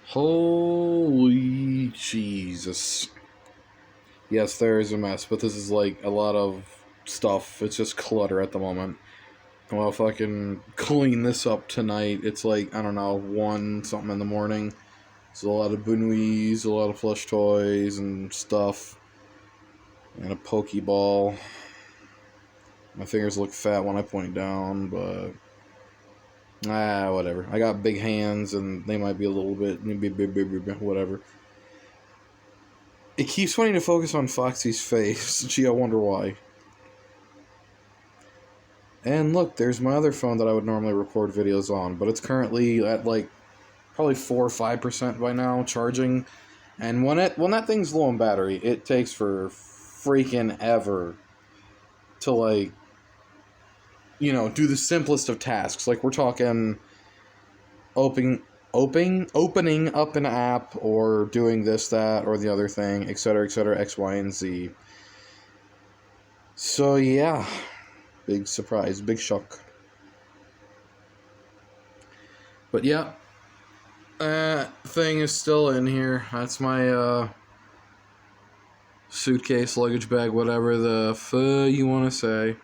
Holy Jesus. Yes, there is a mess, but this is like a lot of stuff. It's just clutter at the moment. Well, if I can clean this up tonight, it's like, I don't know, 1 something in the morning. There's a lot of buoys, a lot of plush toys and stuff, and a Pokeball. My fingers look fat when I point down, but whatever. I got big hands, and they might be a little bit whatever. It keeps wanting to focus on Foxy's face. Gee, I wonder why. And look, there's my other phone that I would normally record videos on, but it's currently at like probably 4 or 5% by now charging. And when that thing's low on battery, it takes for freaking ever to like, do the simplest of tasks. Like we're talking opening up an app or doing this, that, or the other thing, etc., X, Y, and Z. So yeah, big surprise, big shock. But yeah, thing is still in here. That's my suitcase, luggage bag, whatever the you want to say.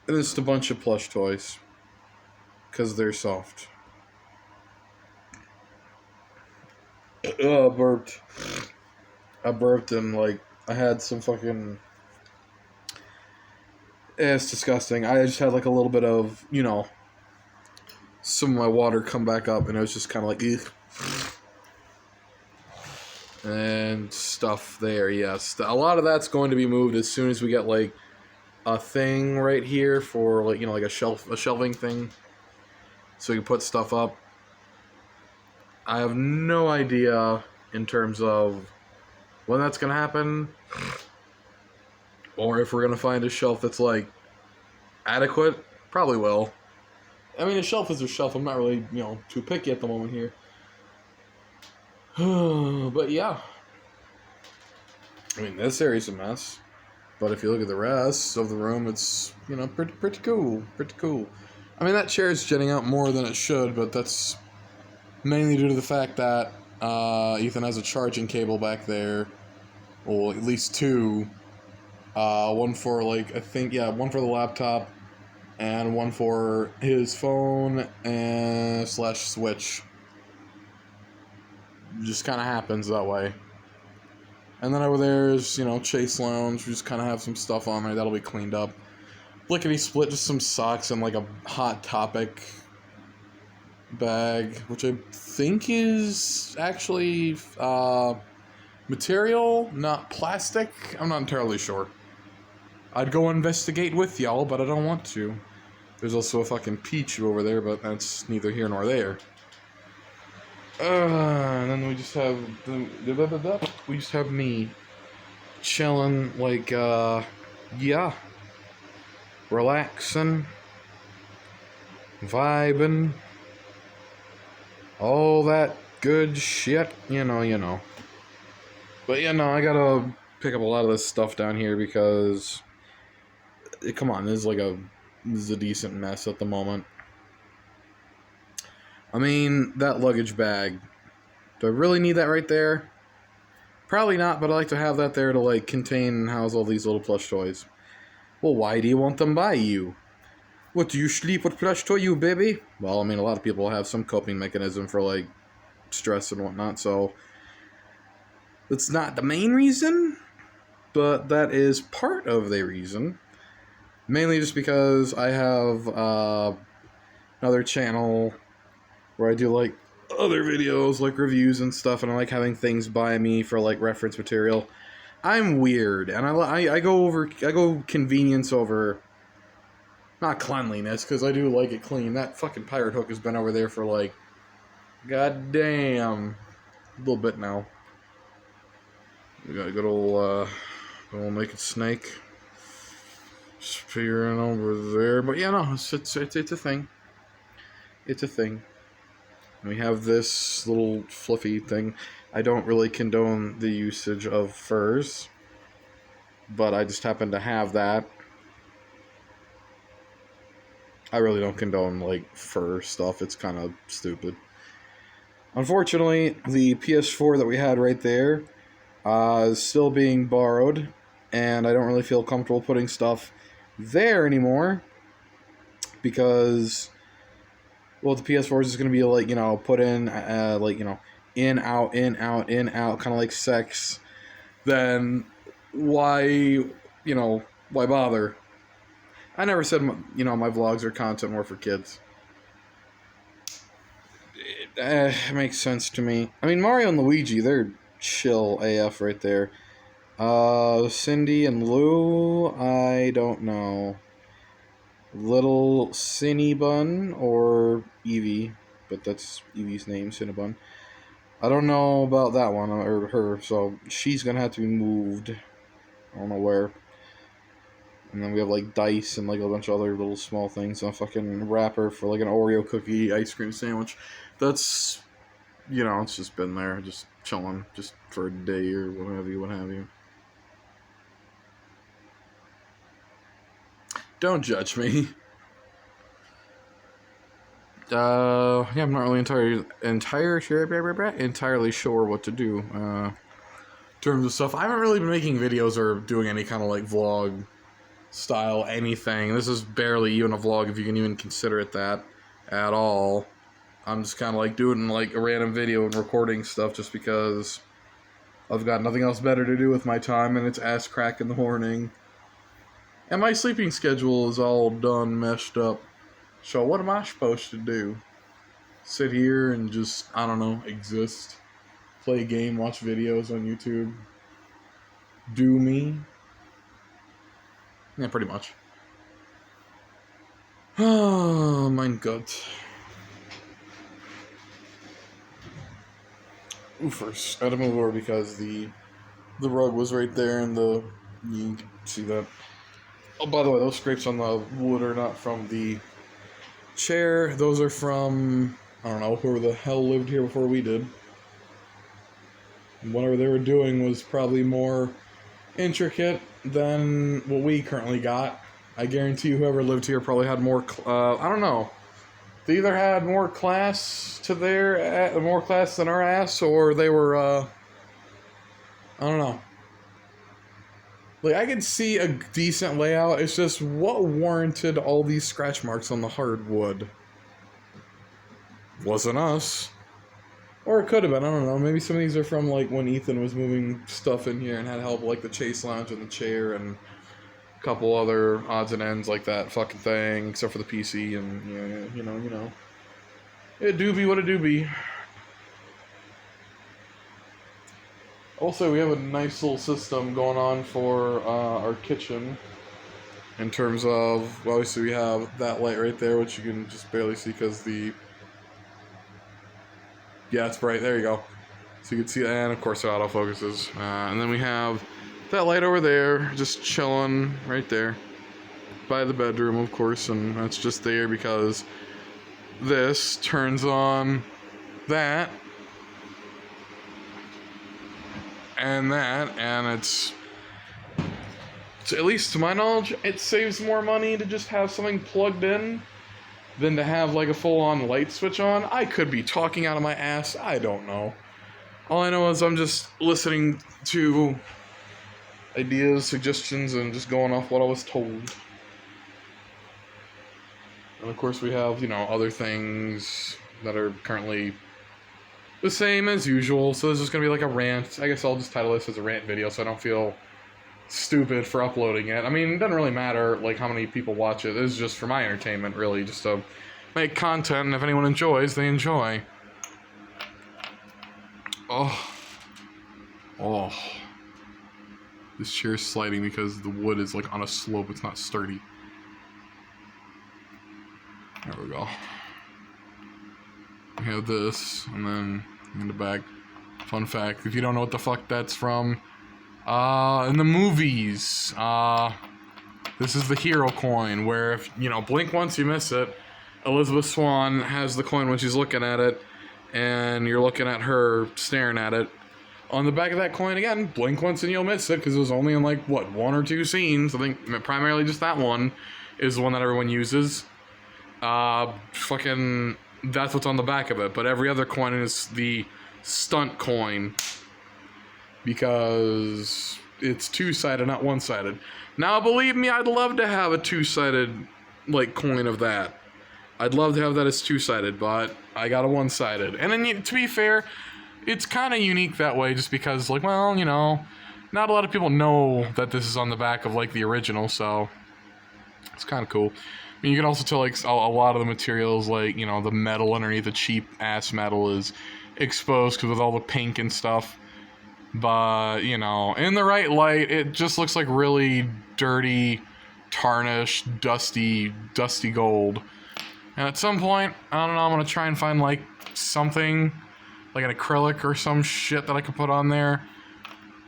And it's a bunch of plush toys, because they're soft. Oh, I burped and like I had some fucking. It's disgusting. I just had like a little bit of, some of my water come back up, and it was just kind of like, ugh. And stuff there, yes. A lot of that's going to be moved as soon as we get like a thing right here for like, like a shelving thing, so we can put stuff up. I have no idea in terms of when that's gonna happen, or if we're gonna find a shelf that's like adequate. Probably will. I mean, a shelf is a shelf. I'm not really, too picky at the moment here. But yeah. I mean, this area's a mess. But if you look at the rest of the room, it's, pretty cool. Pretty cool. I mean, that chair is jetting out more than it should, but that's mainly due to the fact that Ethan has a charging cable back there. Well, at least 2. One for, one for the laptop, and one for his phone and / Switch. Just kind of happens that way. And then over there is, Chase Lounge. We just kind of have some stuff on there that'll be cleaned up. Lickety split, just some socks and like a Hot Topic bag, which I think is actually material, not plastic. I'm not entirely sure. I'd go investigate with y'all, but I don't want to. There's also a fucking Pichu over there, but that's neither here nor there. And then we just have me chilling, like, relaxing, vibing, all that good shit, you know. But I gotta pick up a lot of this stuff down here because, come on, this is a decent mess at the moment. I mean, that luggage bag, do I really need that right there? Probably not, but I like to have that there to, like, contain and house all these little plush toys. Well, why do you want them by you? What, do you sleep with plush toy, you baby? Well, I mean, a lot of people have some coping mechanism for, like, stress and whatnot, so that's not the main reason, but that is part of the reason. Mainly just because I have another channel where I do, like, other videos, like reviews and stuff, and I like having things by me for, like, reference material. I'm weird, and I go convenience over, not cleanliness, because I do like it clean. That fucking pirate hook has been over there for, like, goddamn, a little bit now. We got a good old naked snake spearing over there, but yeah, no, it's a thing. It's a thing. We have this little fluffy thing. I don't really condone the usage of furs, but I just happen to have that. I really don't condone, like, fur stuff. It's kind of stupid. Unfortunately, the PS4 that we had right there is still being borrowed, and I don't really feel comfortable putting stuff there anymore because, well, the PS4 is just going to be like, put in, in, out, in, out, in, out, kind of like sex. Then why, why bother? I never said, my vlogs or content were for kids. It makes sense to me. I mean, Mario and Luigi, they're chill AF right there. Cindy and Lou, I don't know. Little Cinnabon or Evie, but that's Evie's name, Cinnabon. I don't know about that one or her, so she's gonna have to be moved. I don't know where. And then we have like dice and like a bunch of other little small things. And a fucking wrapper for like an Oreo cookie ice cream sandwich. That's, it's just been there, just chilling, just for a day or what have you. Don't judge me. I'm not really entirely sure what to do. In terms of stuff, I haven't really been making videos or doing any kind of like vlog style anything. This is barely even a vlog, if you can even consider it that at all. I'm just kind of like doing like a random video and recording stuff just because I've got nothing else better to do with my time, and it's ass crack in the morning. And my sleeping schedule is all done, meshed up. So what am I supposed to do? Sit here and just, I don't know, exist? Play a game, watch videos on YouTube? Do me? Yeah, pretty much. Oh, mein Gott. First, I had to move over because the rug was right there, and you can see that. Oh, by the way, those scrapes on the wood are not from the chair. Those are from, I don't know, whoever the hell lived here before we did. And whatever they were doing was probably more intricate than what we currently got. I guarantee you whoever lived here probably had more, I don't know. They either had more class more class than our ass, or they were, I don't know. Like, I could see a decent layout, it's just what warranted all these scratch marks on the hardwood? Wasn't us. Or it could have been, I don't know. Maybe some of these are from, like, when Ethan was moving stuff in here and had help, like the chase lounge and the chair and a couple other odds and ends like that fucking thing, except for the PC and, you know. It do be what it do be. Also, we have a nice little system going on for our kitchen. In terms of, obviously we have that light right there, which you can just barely see because yeah, it's bright. There you go. So you can see that, and of course it autofocuses. And then we have that light over there, just chilling right there by the bedroom, of course, and that's just there because this turns on that and that, and it's at least to my knowledge, it saves more money to just have something plugged in than to have like a full-on light switch on. I could be talking out of my ass, I don't know. All I know is I'm just listening to ideas, suggestions, and just going off what I was told. And of course we have, other things that are currently the same as usual. So this is going to be like a rant. I guess I'll just title this as a rant video so I don't feel stupid for uploading it. I mean, it doesn't really matter like how many people watch it. This is just for my entertainment, really, just to make content, and if anyone enjoys, they enjoy. Oh. This chair is sliding because the wood is like on a slope, it's not sturdy. There we go. We have this, and then in the back, fun fact, if you don't know what the fuck that's from, in the movies, this is the hero coin, where if, blink once, you miss it. Elizabeth Swann has the coin when she's looking at it, and you're looking at her staring at it. On the back of that coin, again, blink once and you'll miss it, because it was only in, like, what, 1 or 2 scenes. I think primarily just that one is the one that everyone uses. Fucking that's what's on the back of it. But every other coin is the stunt coin because it's two-sided, not one-sided. Now, believe me, I'd love to have a two-sided, like, coin of that. I'd love to have that as two-sided, but I got a one-sided. And then, to be fair, it's kind of unique that way just because, like, well, you know, not a lot of people know that this is on the back of, like, the original, so it's kind of cool. I mean, you can also tell, like, a lot of the materials, like, you know, the metal underneath, the cheap-ass metal is exposed because with all the pink and stuff. But, you know, in the right light, it just looks like really dirty, tarnished, dusty gold. And at some point, I don't know, I'm going to try and find, like, something, like an acrylic or some shit that I could put on there.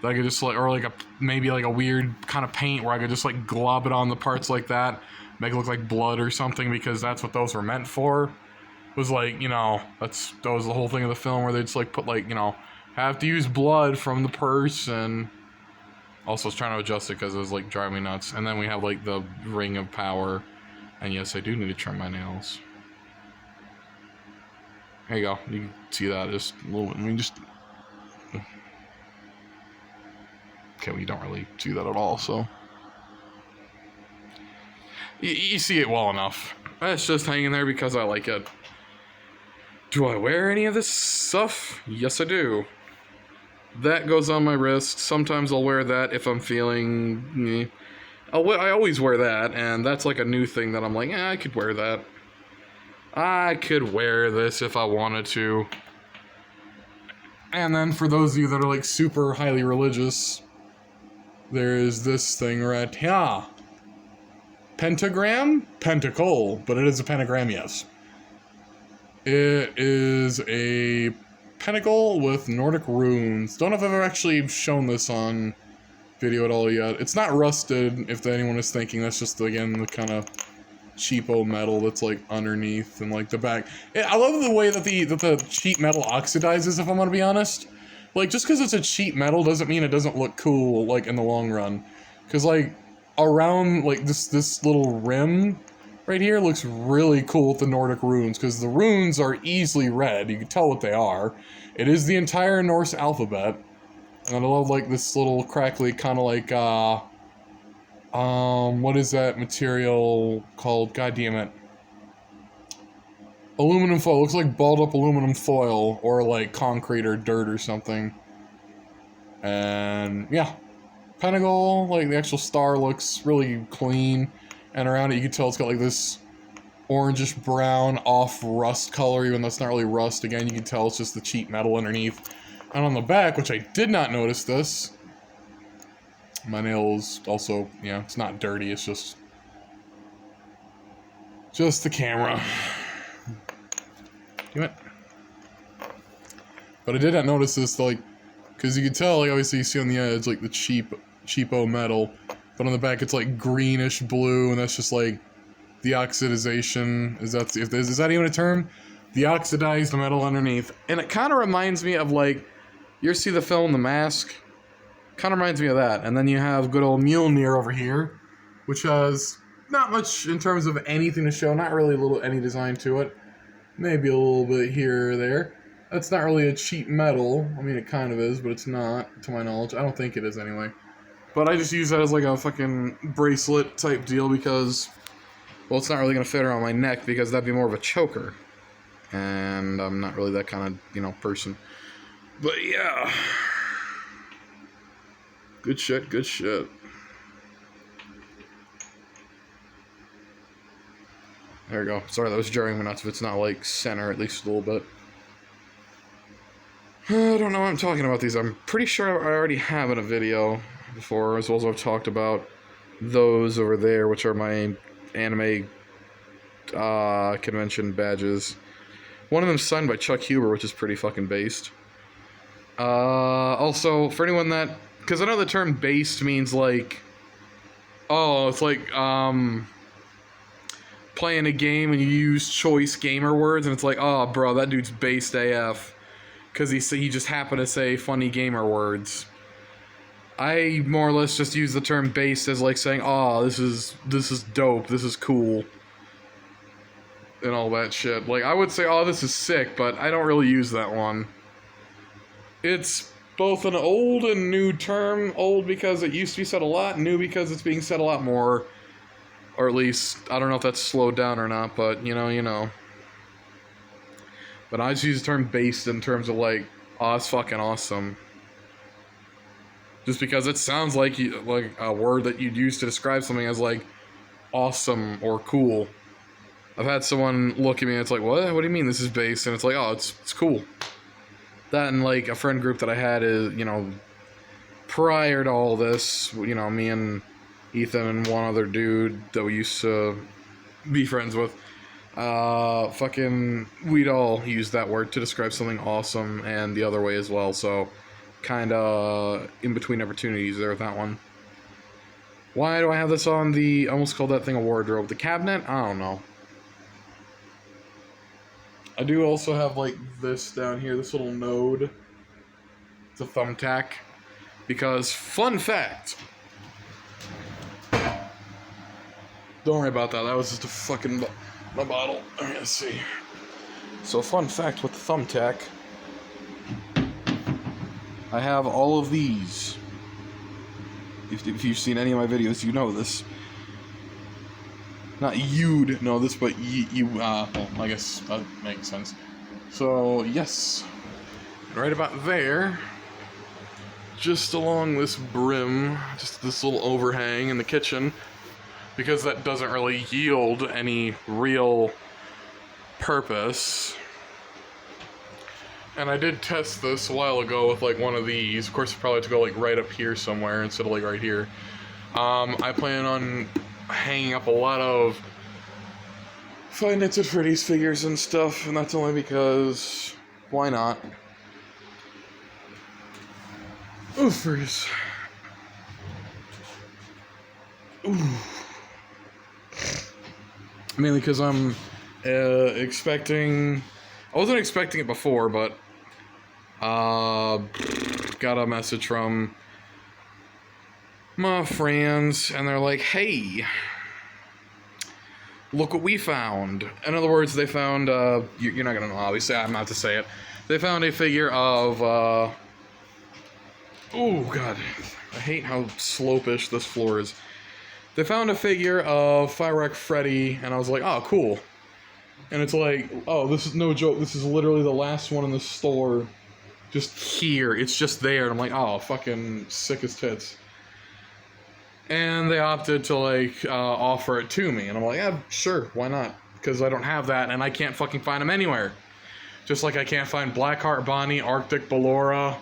That I could just, like, or like maybe like a weird kind of paint where I could just, like, glob it on the parts like that. Make it look like blood or something, because that's what those were meant for. Was, like, you know, that was the whole thing of the film where they just, like, put, like, you know, have to use blood from the purse, and also I was trying to adjust it because it was, like, driving me nuts. And then we have, like, the ring of power. And yes, I do need to trim my nails. There you go. You can see that just a little bit. I mean, just... Okay, well, you don't really see that at all, so... You see it well enough. It's just hanging there because I like it. Do I wear any of this stuff? Yes, I do. That goes on my wrist. Sometimes I'll wear that if I'm feeling... I always wear that, and that's like a new thing that I'm like, I could wear that. I could wear this if I wanted to. And then for those of you that are like super highly religious, there is this thing right here. Pentagram? Pentacle, but it is a pentagram, yes. It is a pentacle with Nordic runes. Don't know if I've ever actually shown this on video at all yet. It's not rusted, if anyone is thinking. That's just, again, the kind of cheapo metal that's, like, underneath and, like, the back. I love the way that the cheap metal oxidizes, if I'm gonna be honest. Like, just because it's a cheap metal doesn't mean it doesn't look cool, like, in the long run. Because, like, around, like, this little rim right here looks really cool with the Nordic runes, because the runes are easily read. You can tell what they are. It is the entire Norse alphabet. And I love, like, this little crackly kind of like, what is that material called? God damn it. Aluminum foil. Looks like balled up aluminum foil, or like concrete or dirt or something. And, yeah. Pentacle, like, the actual star looks really clean. And around it, you can tell it's got, like, this orangish brown off rust color, even though it's not really rust. Again, you can tell it's just the cheap metal underneath. And on the back, which I did not notice this, my nails also, yeah, it's not dirty, it's just the camera. Damn it. But I did not notice this, like, because you can tell, like, obviously you see on the edge, like, the cheapo metal, but on the back it's, like, greenish blue, and that's just, like, the oxidization. Is that even a term? The oxidized metal underneath. And it kind of reminds me of, like, you ever see the film The Mask? Kind of reminds me of that. And then you have good old Mjolnir over here, which has not much in terms of anything to show. Not really any design to it. Maybe a little bit here or there. That's not really a cheap metal. I mean, it kind of is, but it's not, to my knowledge. I don't think it is anyway. But I just use that as like a fucking bracelet type deal because, well, it's not really going to fit around my neck because that'd be more of a choker. And I'm not really that kind of, you know, person. But yeah. Good shit, good shit. There we go. Sorry, that was jarring me nuts if it's not, like, center at least a little bit. I don't know what I'm talking about these. I'm pretty sure I already have in a video before, as well as I've talked about those over there, which are my anime convention badges. One of them's signed by Chuck Huber, which is pretty fucking based. Also, for anyone that... Because I know the term based means, like... Oh, it's like, playing a game and you use choice gamer words, and it's like, oh, bro, that dude's based AF. Because he just happened to say funny gamer words. I more or less just use the term based as, like, saying, oh, this is dope, this is cool. and all that shit. Like, I would say, oh, this is sick, but I don't really use that one. It's both an old and new term. Old because it used to be said a lot, new because it's being said a lot more. Or at least, I don't know if that's slowed down or not, but you know. But I just use the term based in terms of like, oh, it's fucking awesome. Just because it sounds like a word that you'd use to describe something as like awesome or cool. I've had someone look at me and it's like, what? What do you mean this is based? And it's like, oh, it's cool. That and like a friend group that I had is, prior to all this, me and Ethan and one other dude that we used to be friends with, we'd all use that word to describe something awesome and the other way as well, so kinda in between opportunities there with that one. Why do I have this on I almost called that thing a wardrobe? The cabinet? I don't know. I do also have like this down here, this little node. It's a thumbtack. Because, fun fact. Don't worry about that, that was just a fucking my bottle. Alright, let's see. So, fun fact with the thumbtack. I have all of these. If you've seen any of my videos, you know this. Not you'd know this, but well, I guess that makes sense. So, yes. Right about there, just along this brim, just this little overhang in the kitchen, because that doesn't really yield any real purpose. And I did test this a while ago with like one of these. Of course, I probably have to go like right up here somewhere instead of like right here. I plan on hanging up a lot of Five Nights at Freddy's figures and stuff, and that's only because why not? Oofers. Ooh. Mainly because I'm expecting. I wasn't expecting it before, but got a message from my friends, and they're like, hey, look what we found. In other words, they found, you're not gonna know, obviously, I'm not to say it. They found a figure of, oh god, I hate how slopish this floor is. They found a figure of Firewreck Freddy, and I was like, oh, cool. And it's like, oh, this is no joke, this is literally the last one in the store, just here, it's just there, and I'm like, oh, fucking sick as tits. And they opted to, like, offer it to me. And I'm like, yeah, sure, why not? Because I don't have that, and I can't fucking find them anywhere. Just like I can't find Blackheart Bonnie, Arctic Ballora.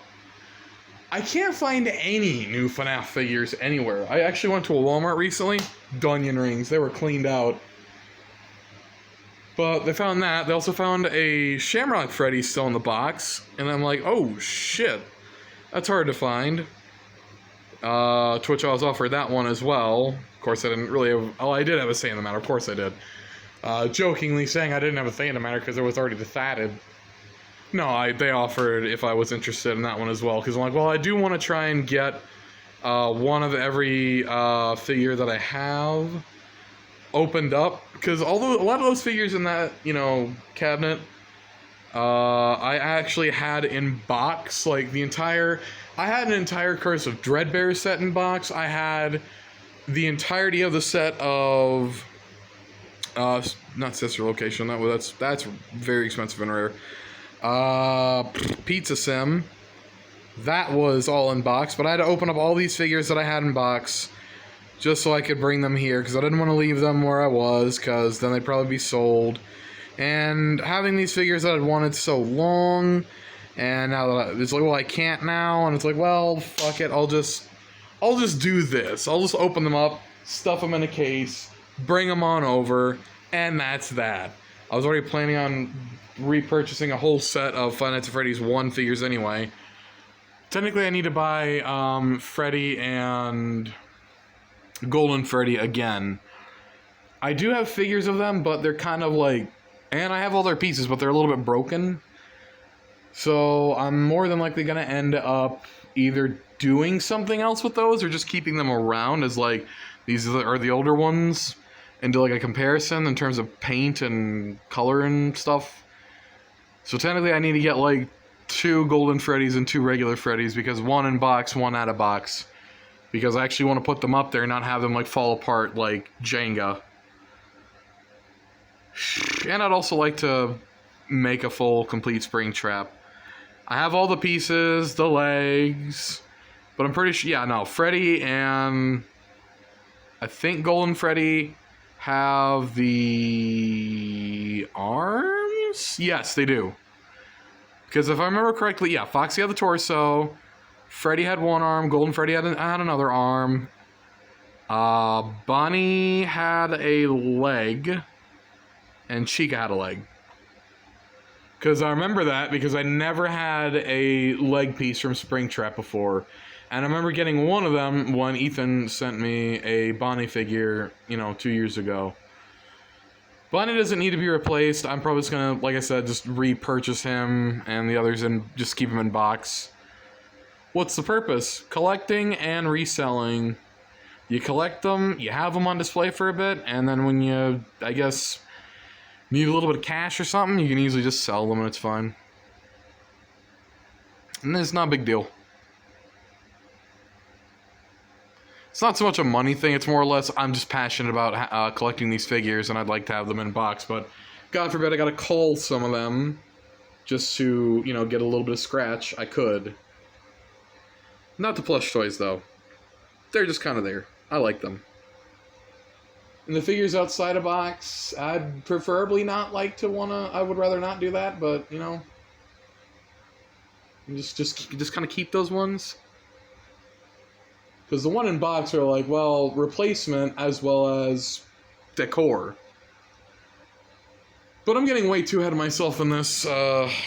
I can't find any new FNAF figures anywhere. I actually went to a Walmart recently. Dunyan rings. They were cleaned out. But they found that. They also found a Shamrock Freddy still in the box. And I'm like, oh, shit. That's hard to find. To which I was offered that one as well. Of course, I didn't really have... Oh, I did have a say in the matter. Of course I did. Jokingly saying I didn't have a say in the matter because it was already decided. No, they offered if I was interested in that one as well. Because I'm like, well, I do want to try and get one of every figure that I have opened up. Because although a lot of those figures in that, cabinet, I actually had in box, like the entire... I had an entire Curse of Dreadbear set in box. I had the entirety of the set of, not Sister Location. That's very expensive and rare. Pizza Sim. That was all in box, but I had to open up all these figures that I had in box just so I could bring them here because I didn't want to leave them where I was because then they'd probably be sold. And having these figures that I'd wanted so long. And now that it's like, well, I can't now, and it's like, well, fuck it, I'll just do this. I'll just open them up, stuff them in a case, bring them on over, and that's that. I was already planning on repurchasing a whole set of Five Nights at Freddy's 1 figures anyway. Technically, I need to buy Freddy and Golden Freddy again. I do have figures of them, but they're kind of like, and I have all their pieces, but they're a little bit broken. So I'm more than likely going to end up either doing something else with those or just keeping them around as like, these are the older ones. and do like a comparison in terms of paint and color and stuff. So technically I need to get like 2 Golden Freddies and 2 regular Freddies, because 1 in box, 1 out of box. Because I actually want to put them up there and not have them like fall apart like Jenga. And I'd also like to make a full complete Springtrap. I have all the pieces, the legs, but I'm pretty sure, yeah, no, Freddy and I think Golden Freddy have the arms? Yes, they do. Because if I remember correctly, yeah, Foxy had the torso, Freddy had one arm, Golden Freddy had another arm, Bonnie had a leg, and Chica had a leg. Because I remember that, because I never had a leg piece from Springtrap before. And I remember getting one of them when Ethan sent me a Bonnie figure, 2 years ago. Bonnie doesn't need to be replaced. I'm probably just going to, like I said, just repurchase him and the others and just keep them in box. What's the purpose? Collecting and reselling. You collect them, you have them on display for a bit, and then when you, I guess, need a little bit of cash or something, you can easily just sell them and it's fine. And it's not a big deal. It's not so much a money thing, it's more or less I'm just passionate about collecting these figures and I'd like to have them in box, but God forbid I gotta cull some of them just to, get a little bit of scratch. I could. Not the plush toys though. They're just kind of there. I like them. And the figures outside a box, I'd preferably not like to I would rather not do that, but, just kind of keep those ones. Because the one in box are like, well, replacement as well as decor. But I'm getting way too ahead of myself in this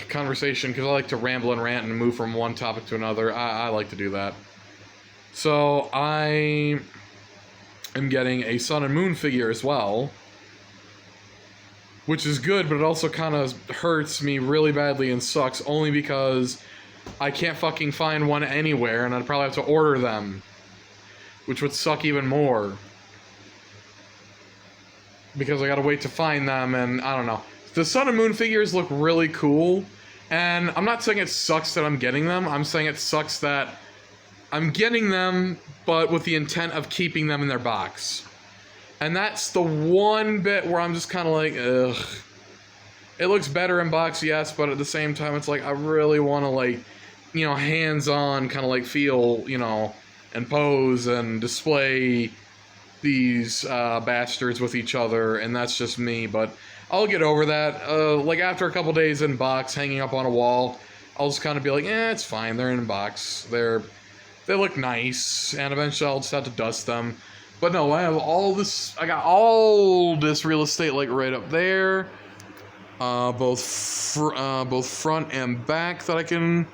conversation, because I like to ramble and rant and move from one topic to another. I like to do that. So, I am getting a Sun and Moon figure as well, which is good, but it also kind of hurts me really badly and sucks, only because I can't fucking find one anywhere, and I'd probably have to order them, which would suck even more, because I gotta wait to find them, and I don't know. The Sun and Moon figures look really cool, and I'm not saying it sucks that I'm getting them, I'm saying it sucks that I'm getting them, but with the intent of keeping them in their box. And that's the one bit where I'm just kind of like, ugh. It looks better in box, yes, but at the same time, it's like, I really want to, like, hands-on kind of, like, feel, and pose and display these bastards with each other, and that's just me, but I'll get over that. Like, after a couple days in box, hanging up on a wall, I'll just kind of be like, it's fine, they're in box. They look nice, and eventually I'll just have to dust them. But no, I got all this real estate, like, right up there. Both front and back that I can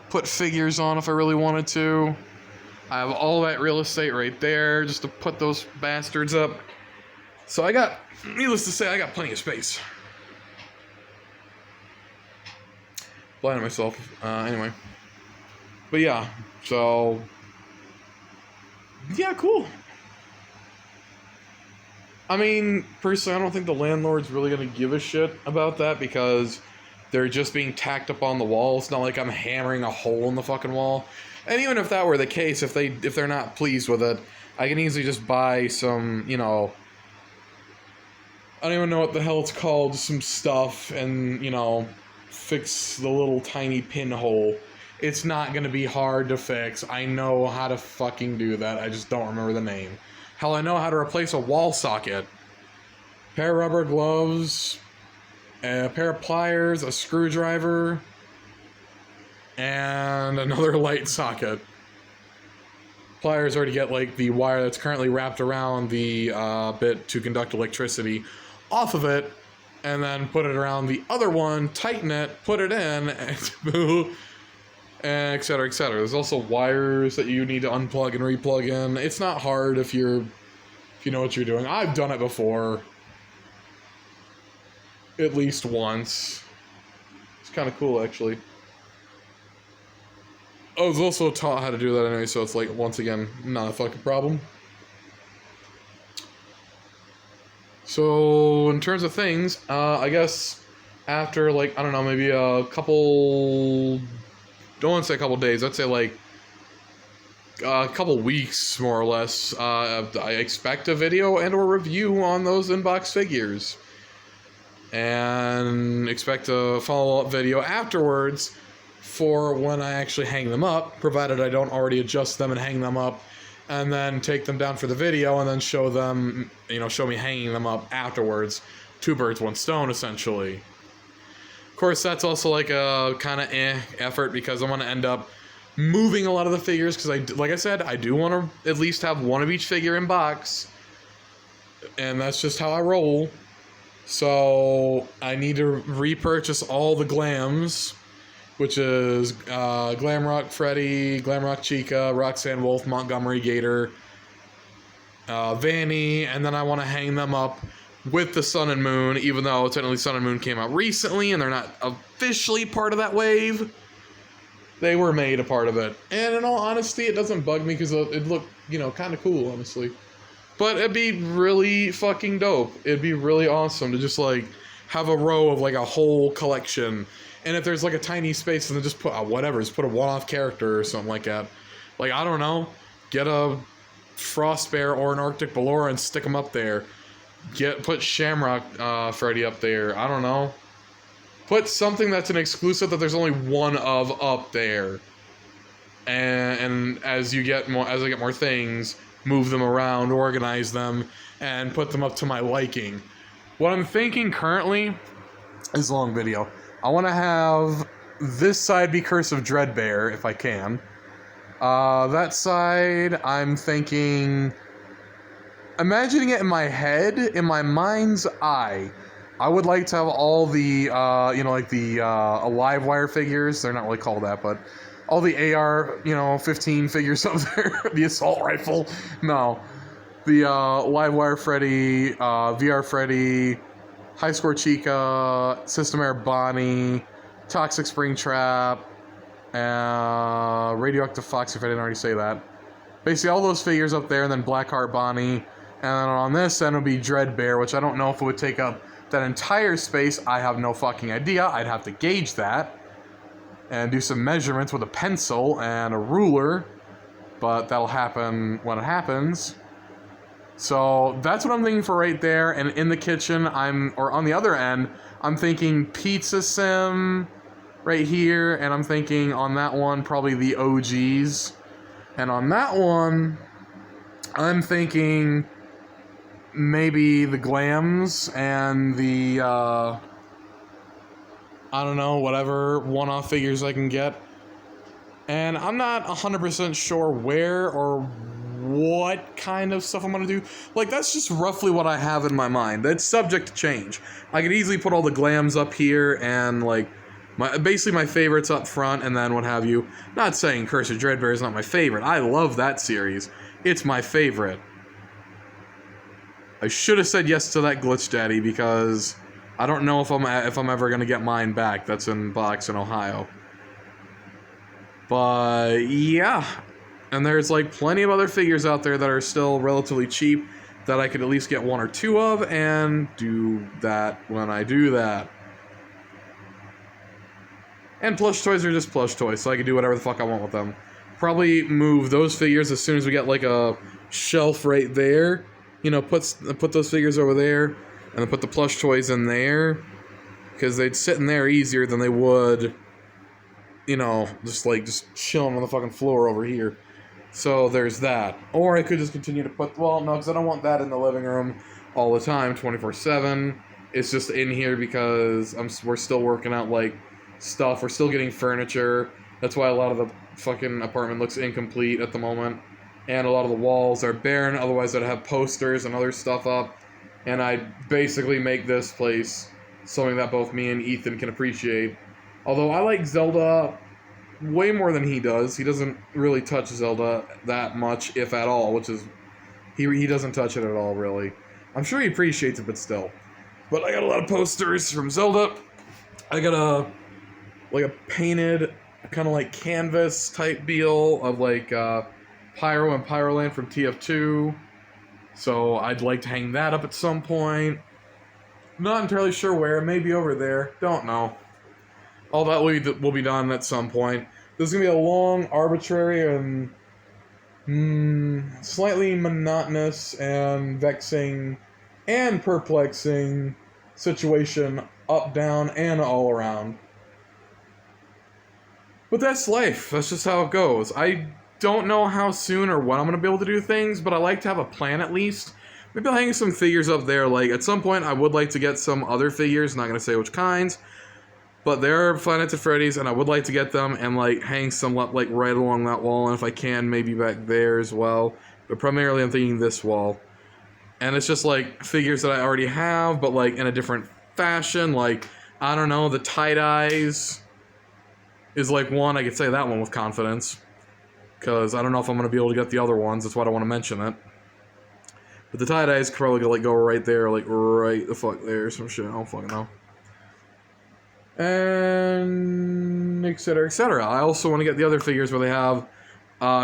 put figures on if I really wanted to. I have all that real estate right there just to put those bastards up. So needless to say, I got plenty of space. Blinding myself. Anyway. But yeah, so... yeah, cool. I mean, personally, I don't think the landlord's really going to give a shit about that, because they're just being tacked up on the wall. It's not like I'm hammering a hole in the fucking wall. And even if that were the case, if they're not pleased with it, I can easily just buy some, I don't even know what the hell it's called, some stuff, and, fix the little tiny pinhole. It's not going to be hard to fix. I know how to fucking do that. I just don't remember the name. Hell, I know how to replace a wall socket. Pair of rubber gloves, a pair of pliers, a screwdriver, and another light socket. Pliers are to get, like, the wire that's currently wrapped around the bit to conduct electricity off of it, and then put it around the other one, tighten it, put it in, and et cetera, et cetera. There's also wires that you need to unplug and replug in. It's not hard if you know what you're doing. I've done it before. At least once. It's kind of cool, actually. I was also taught how to do that anyway, so it's like, once again, not a fucking problem. So in terms of things, I guess after like I don't know, maybe a couple. Don't want to say a couple days. I'd say like a couple weeks, more or less. I expect a video and or review on those inbox figures, and expect a follow-up video afterwards for when I actually hang them up, provided I don't already adjust them and hang them up, and then take them down for the video and then show them, show me hanging them up afterwards. Two birds, one stone, essentially. Of course, that's also like a kind of effort because I'm going to end up moving a lot of the figures because, like I said, I do want to at least have one of each figure in box, and that's just how I roll. So I need to repurchase all the glams, which is Glamrock Freddy, Glamrock Chica, Roxanne Wolf, Montgomery Gator, Vanny, and then I want to hang them up with the Sun and Moon, even though technically Sun and Moon came out recently and they're not officially part of that wave. They were made a part of it. And in all honesty, it doesn't bug me because it looked, kind of cool, honestly. But it'd be really fucking dope. It'd be really awesome to just, like, have a row of, like, a whole collection. And if there's, like, a tiny space, then just put, whatever, just put a one-off character or something like that. Like, I don't know, get a Frost Bear or an Arctic Ballora and stick them up there. Put Shamrock Freddy up there. I don't know. Put something that's an exclusive that there's only one of up there. And as I get more things, move them around, organize them, and put them up to my liking. What I'm thinking currently is a long video. I want to have this side be Curse of Dreadbear, if I can. That side, I'm thinking... Imagining it in my head, in my mind's eye, I would like to have all the, Alive Wire figures. They're not really called that, but all the AR, 15 figures up there. The assault rifle. No. The Live Wire Freddy, VR Freddy, High Score Chica, System Air Bonnie, Toxic Springtrap, Radioactive Fox, if I didn't already say that. Basically, all those figures up there, and then Blackheart Bonnie. And then on this end would be Dreadbear, which I don't know if it would take up that entire space. I have no fucking idea. I'd have to gauge that and do some measurements with a pencil and a ruler, but that'll happen when it happens. So that's what I'm thinking for right there. And in the kitchen, or on the other end, I'm thinking Pizza Sim right here, and I'm thinking on that one probably the OGs, and on that one I'm thinking maybe the Glams and the, I don't know, whatever one-off figures I can get. And I'm not 100% sure where or what kind of stuff I'm going to do. Like, that's just roughly what I have in my mind. That's subject to change. I could easily put all the Glams up here and, like, basically my favorites up front and then what have you. Not saying Curse of Dreadbear is not my favorite. I love that series. It's my favorite. I should have said yes to that Glitch Daddy because I don't know if I'm ever gonna get mine back. That's in box in Ohio. But yeah, and there's like plenty of other figures out there that are still relatively cheap that I could at least get one or two of and do that when I do that. And plush toys are just plush toys, so I can do whatever the fuck I want with them. Probably move those figures as soon as we get like a shelf right there. Put those figures over there, and then put the plush toys in there, because they'd sit in there easier than they would, just chilling on the fucking floor over here. So there's that. Or I could just continue to put, no, because I don't want that in the living room all the time, 24/7. It's just in here because we're still working out, like, stuff. We're still getting furniture. That's why a lot of the fucking apartment looks incomplete at the moment. And a lot of the walls are barren, otherwise I'd have posters and other stuff up. And I'd basically make this place something that both me and Ethan can appreciate. Although I like Zelda way more than he does. He doesn't really touch Zelda that much, if at all, which is... He doesn't touch it at all, really. I'm sure he appreciates it, but still. But I got a lot of posters from Zelda. I got a painted, kind of like canvas type deal of like... Pyro and Pyroland from TF2. So I'd like to hang that up at some point. Not entirely sure where. Maybe over there. Don't know. All that will be done at some point. This is going to be a long, arbitrary, and slightly monotonous and vexing and perplexing situation, up, down, and all around. But that's life. That's just how it goes. I don't know how soon or when I'm going to be able to do things, but I like to have a plan at least. Maybe I'll hang some figures up there. Like, at some point, I would like to get some other figures. Not going to say which kinds. But there are Five Nights at Freddy's, and I would like to get them and, like, hang some, like, right along that wall. And if I can, maybe back there as well. But primarily, I'm thinking this wall. And it's just, like, figures that I already have, but, like, in a different fashion. Like, I don't know, the tie-dyes is, like, one. I could say that one with confidence. Because I don't know if I'm going to be able to get the other ones. That's why I don't want to mention it. But the tie-dyes could probably, like, go right there. Like, right the fuck there. Some shit. I don't fucking know. And etc. etc. I also want to get the other figures where they have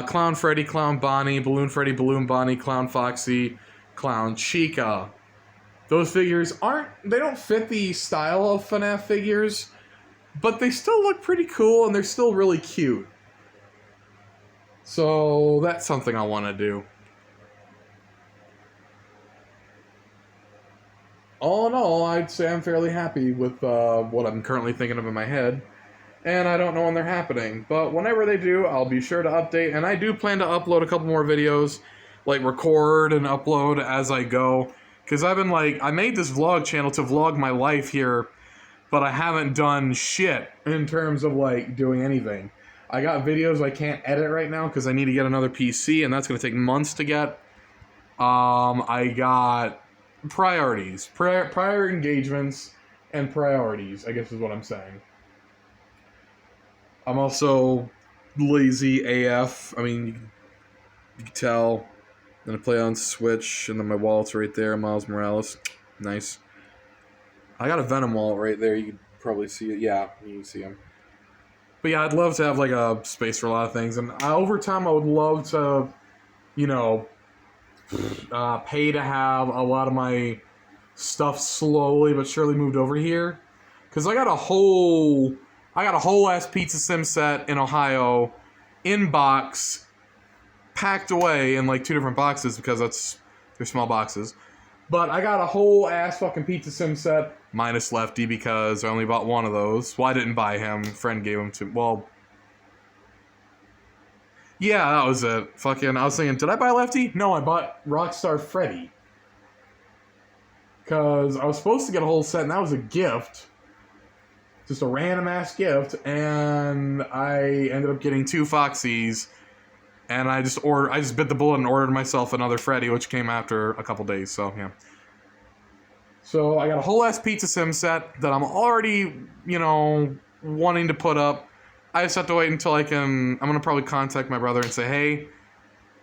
Clown Freddy, Clown Bonnie, Balloon Freddy, Balloon Bonnie, Clown Foxy, Clown Chica. Those figures they don't fit the style of FNAF figures, but they still look pretty cool and they're still really cute. So that's something I want to do. All in all, I'd say I'm fairly happy with what I'm currently thinking of in my head. And I don't know when they're happening. But whenever they do, I'll be sure to update. And I do plan to upload a couple more videos. Like, record and upload as I go. Because I've been, like, I made this vlog channel to vlog my life here. But I haven't done shit in terms of, like, doing anything. I got videos I can't edit right now because I need to get another PC. And that's going to take months to get. I got priorities. Prior engagements and priorities, I guess is what I'm saying. I'm also lazy AF. I mean, you can tell. Then I play on Switch, and then my wallet's right there. Miles Morales. Nice. I got a Venom wallet right there. You can probably see it. Yeah, you can see him. But yeah, I'd love to have, like, a space for a lot of things. And over time, I would love to, you know, pay to have a lot of my stuff slowly but surely moved over here. Because I got a whole ass Pizza Sim set in Ohio, in box, packed away in, like, 2 different boxes because they're small boxes. But I got a whole ass fucking Pizza Sim set, minus Lefty because I only bought one of those. Well, I didn't buy him. Friend gave him to, well, yeah, that was it. Fucking, I was thinking, did I buy Lefty? No, I bought Rockstar Freddy. Because I was supposed to get a whole set, and that was a gift. Just a random-ass gift, and I ended up getting 2 Foxies, and I just bit the bullet and ordered myself another Freddy, which came after a couple days, so, yeah. So, I got a whole-ass Pizza Sim set that I'm already, you know, wanting to put up. I just have to wait until I'm going to probably contact my brother and say, hey,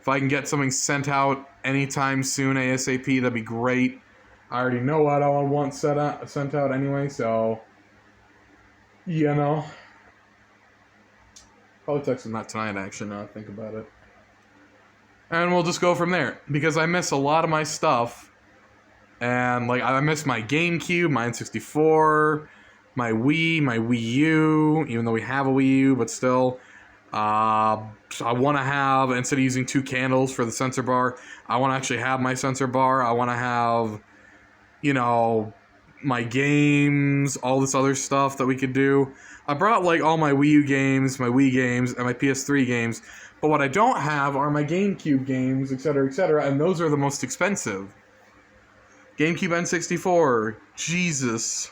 if I can get something sent out anytime soon, ASAP, that'd be great. I already know what I want sent out anyway, so, you know. Probably text him that tonight, actually, now I think about it. And we'll just go from there, because I miss a lot of my stuff. And, like, I miss my GameCube, my N64, my Wii, my Wii U, even though we have a Wii U, but still. I want to have, instead of using 2 candles for the sensor bar, I want to actually have my sensor bar. I want to have, you know, my games, all this other stuff that we could do. I brought, like, all my Wii U games, my Wii games, and my PS3 games, but what I don't have are my GameCube games, etc., and those are the most expensive. GameCube N64, Jesus.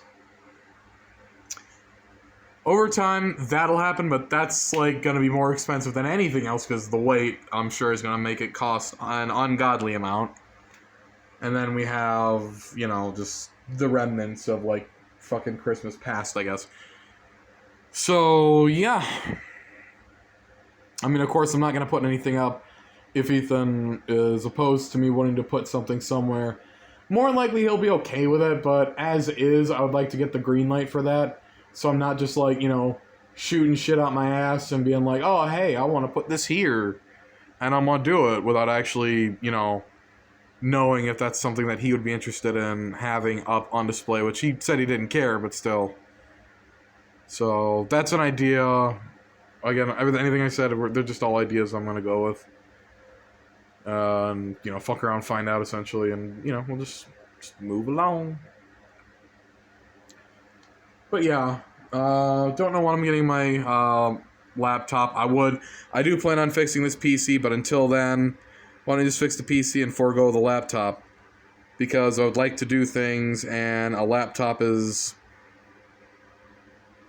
Over time, that'll happen, but that's, like, gonna be more expensive than anything else, because the weight, I'm sure, is gonna make it cost an ungodly amount. And then we have, you know, just the remnants of, like, fucking Christmas past, I guess. So, yeah. I mean, of course, I'm not gonna put anything up if Ethan is opposed to me wanting to put something somewhere. More than likely, he'll be okay with it, but as is, I would like to get the green light for that. So I'm not just, like, you know, shooting shit out my ass and being like, oh, hey, I want to put this here. And I'm going to do it without actually, you know, knowing if that's something that he would be interested in having up on display, which he said he didn't care, but still. So that's an idea. Again, anything I said, they're just all ideas I'm going to go with. And, you know, fuck around, find out, essentially, and, you know, we'll just move along. But yeah, don't know when I'm getting my laptop. I do plan on fixing this PC, but until then, why don't I just fix the PC and forego the laptop? Because I would like to do things, and a laptop is,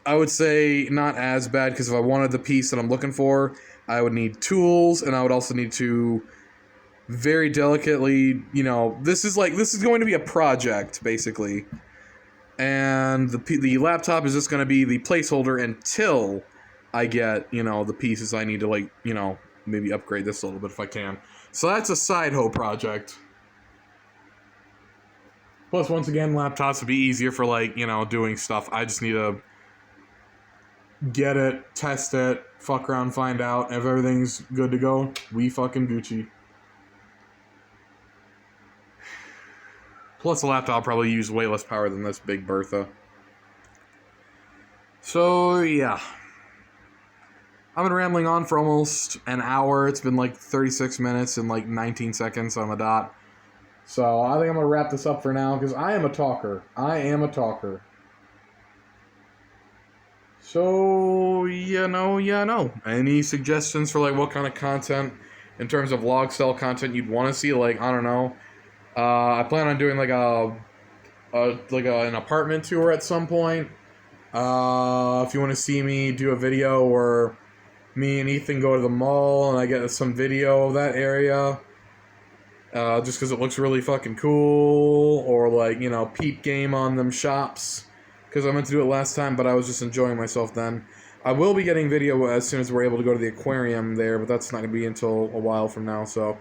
I would say, not as bad, because if I wanted the piece that I'm looking for, I would need tools, and I would also need to very delicately, you know, this is going to be a project, basically. And the laptop is just going to be the placeholder until I get, you know, the pieces I need to, like, you know, maybe upgrade this a little bit if I can. So that's a side hoe project. Plus, once again, laptops would be easier for, like, you know, doing stuff. I just need to get it, test it, fuck around, find out. If everything's good to go, we fucking Gucci. Plus, the laptop probably use way less power than this Big Bertha. So, yeah. I've been rambling on for almost an hour. It's been like 36 minutes and like 19 seconds on the dot. So, I think I'm going to wrap this up for now, because I am a talker. So, you know. Any suggestions for, like, what kind of content, in terms of log style content, you'd want to see? Like, I don't know. I plan on doing like an apartment tour at some point. If you want to see me do a video where me and Ethan go to the mall and I get some video of that area, just because it looks really fucking cool, or like, you know, peep game on them shops, because I meant to do it last time, but I was just enjoying myself then. I will be getting video as soon as we're able to go to the aquarium there, but that's not going to be until a while from now, so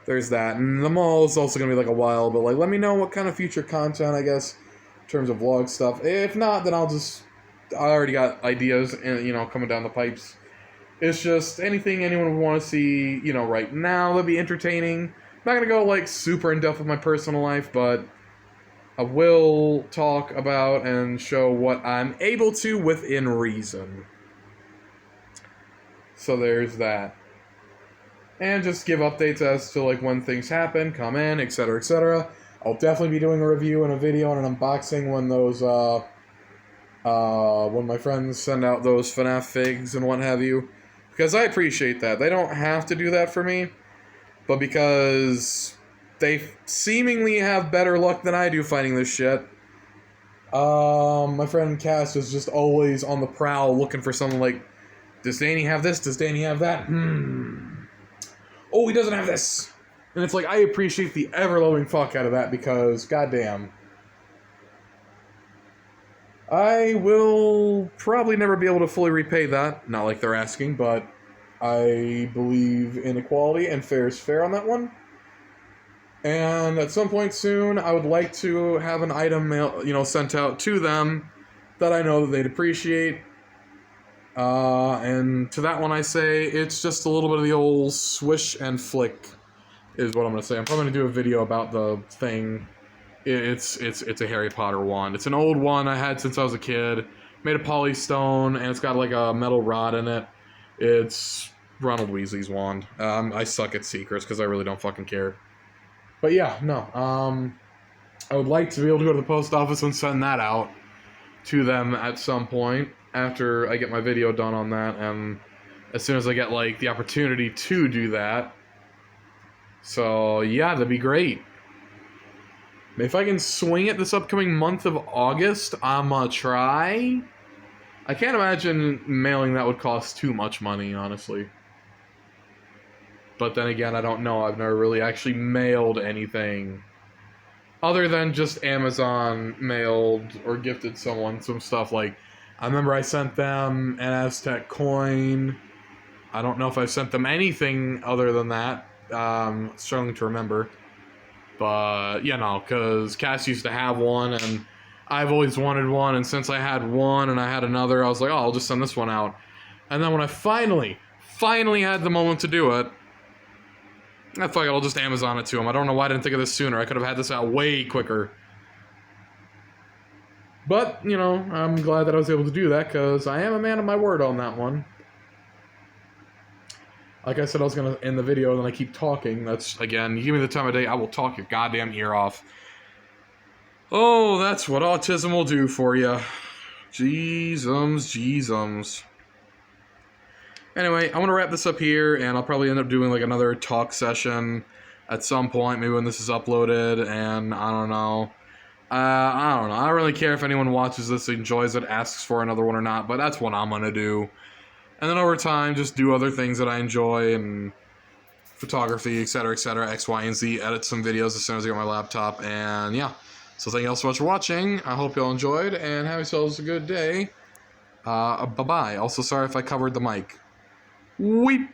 there's that. And the mall is also going to be like a while, but like, let me know what kind of future content, I guess, in terms of vlog stuff. If not, then I already got ideas, and, you know, coming down the pipes. It's just anything anyone would want to see, you know, right now that'd be entertaining. I'm not going to go like super in depth with my personal life, but I will talk about and show what I'm able to within reason. So there's that. And just give updates as to, like, when things happen, come in, etc., etc. I'll definitely be doing a review and a video and an unboxing when those, when my friends send out those FNAF figs and what have you. Because I appreciate that. They don't have to do that for me, but because they seemingly have better luck than I do finding this shit. My friend Cass is just always on the prowl looking for something like, does Danny have this? Does Danny have that? Oh, he doesn't have this. And it's like, I appreciate the ever-loving fuck out of that, because, goddamn, I will probably never be able to fully repay that. Not like they're asking, but I believe in equality and fair is fair on that one. And at some point soon, I would like to have an item sent out to them that I know that they'd appreciate. And to that one I say, it's just a little bit of the old swish and flick, is what I'm going to say. I'm probably going to do a video about the thing. It's a Harry Potter wand. It's an old one I had since I was a kid. Made of polystone, and it's got like a metal rod in it. It's Ronald Weasley's wand. I suck at secrets because I really don't fucking care. But yeah, no. I would like to be able to go to the post office and send that out to them at some point after I get my video done on that, and as soon as I get like the opportunity to do that. So yeah, that'd be great. If I can swing it this upcoming month of August, I'ma try. I can't imagine mailing that would cost too much money, honestly. But then again, I don't know. I've never really actually mailed anything other than just Amazon mailed or gifted someone some stuff. Like, I remember I sent them an Aztec coin. I don't know if I sent them anything other than that. Struggling to remember. But, you know, because Cass used to have one, and I've always wanted one, and since I had one and I had another, I was like, oh, I'll just send this one out. And then when I finally had the moment to do it, Fuck it, I'll just Amazon it to him. I don't know why I didn't think of this sooner. I could have had this out way quicker. But, you know, I'm glad that I was able to do that, because I am a man of my word on that one. Like I said, I was going to end the video, and then I keep talking. That's, again, you give me the time of day, I will talk your goddamn ear off. Oh, that's what autism will do for you. Jeezums. Anyway, I'm going to wrap this up here, and I'll probably end up doing like another talk session at some point, maybe when this is uploaded, and I don't know. I don't know. I don't really care if anyone watches this, enjoys it, asks for another one or not, but that's what I'm going to do. And then over time, just do other things that I enjoy, and photography, etc., X, Y, and Z, edit some videos as soon as I get my laptop, and yeah. So thank you all so much for watching. I hope you all enjoyed, and have yourselves a good day. Bye-bye. Also, sorry if I covered the mic. Weep.